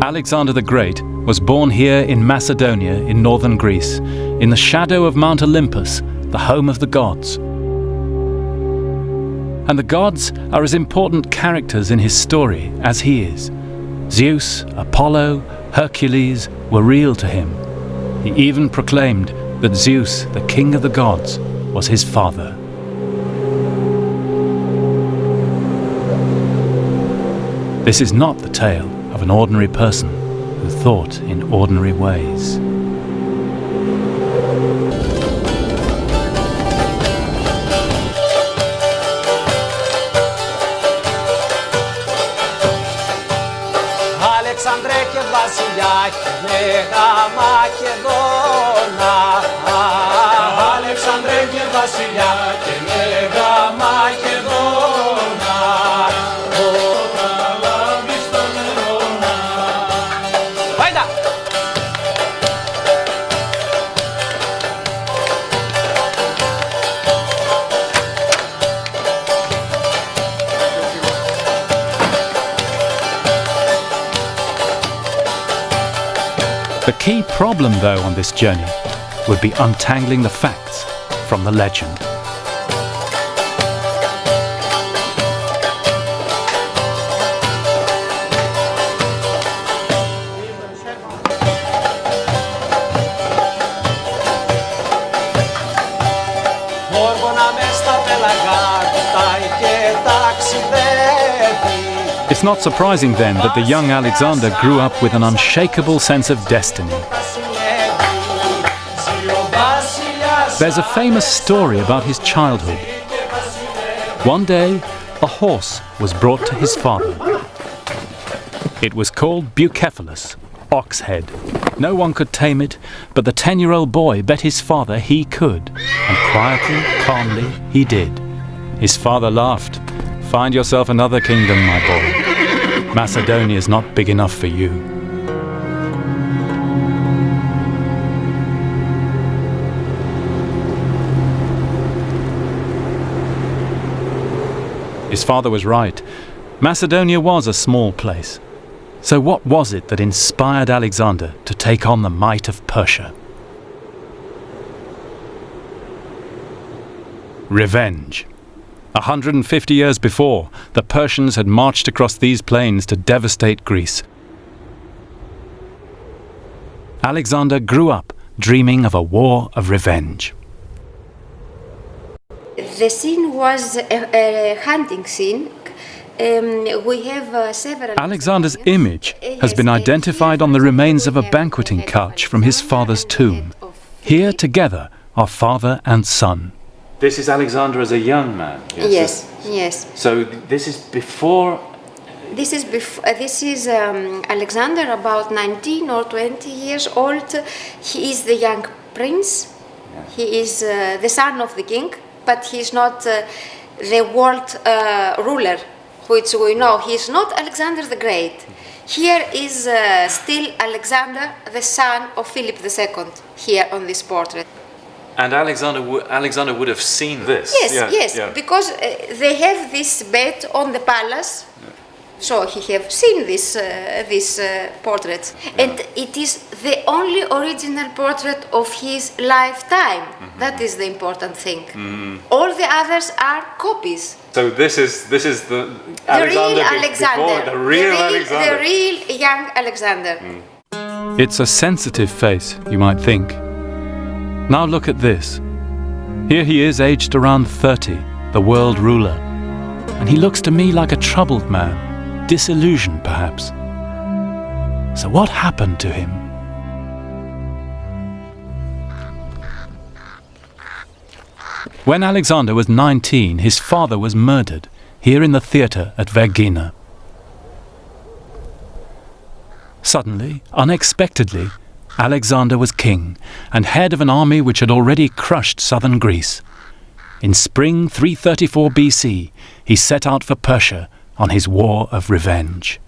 Alexander the Great was born here in Macedonia in northern Greece, in the shadow of Mount Olympus, the home of the gods. And the gods are as important characters in his story as he is. Zeus, Apollo, Hercules were real to him. He even proclaimed that Zeus, the king of the gods, was his father. This is not the tale of an ordinary person who thought in ordinary ways. Αλεξανδρέ και βασιλιά και Μέγα Μακεδόνα. Αλεξανδρέ και βασιλιά και Μέγα Μακεδόνα. Όταν λάβεις τον αιώνα. Βάιντα! The key problem, though, on this journey would be untangling the facts from the legend. It's not surprising then that the young Alexander grew up with an unshakable sense of destiny. There's a famous story about his childhood. One day, a horse was brought to his father. It was called Bucephalus, ox head. No one could tame it, but the 10-year-old boy bet his father he could, and quietly, calmly, he did. His father laughed. "Find yourself another kingdom, my boy. Macedonia is not big enough for you." His father was right. Macedonia was a small place. So what was it that inspired Alexander to take on the might of Persia? Revenge. 150 years before, the Persians had marched across these plains to devastate Greece. Alexander grew up dreaming of a war of revenge. The scene was a hunting scene. We have several... Alexander's image has been identified on the remains of a banqueting couch from his father's tomb. Here together are father and son. This is Alexander as a young man. Yes, yes. So this is before... This is Alexander, about 19 or 20 years old. He is the young prince. Yes. He is the son of the king, but he is not the world ruler, which we know. He is not Alexander the Great. Here is still Alexander, the son of Philip II, here on this portrait. And Alexander would have seen this. Yes, yes, because they have this bed on the palace, so he have seen this portrait, and it is the only original portrait of his lifetime. That is the important thing. All the others are copies. So this is the Alexander real Alexander, before, the real Alexander, the real young Alexander. It's a sensitive face, you might think. Now look at this. Here he is, aged around 30, the world ruler. And he looks to me like a troubled man, disillusioned perhaps. So what happened to him? When Alexander was 19, his father was murdered, here in the theatre at Vergina. Suddenly, unexpectedly, Alexander was king and head of an army which had already crushed southern Greece. In spring 334 BC, he set out for Persia on his war of revenge.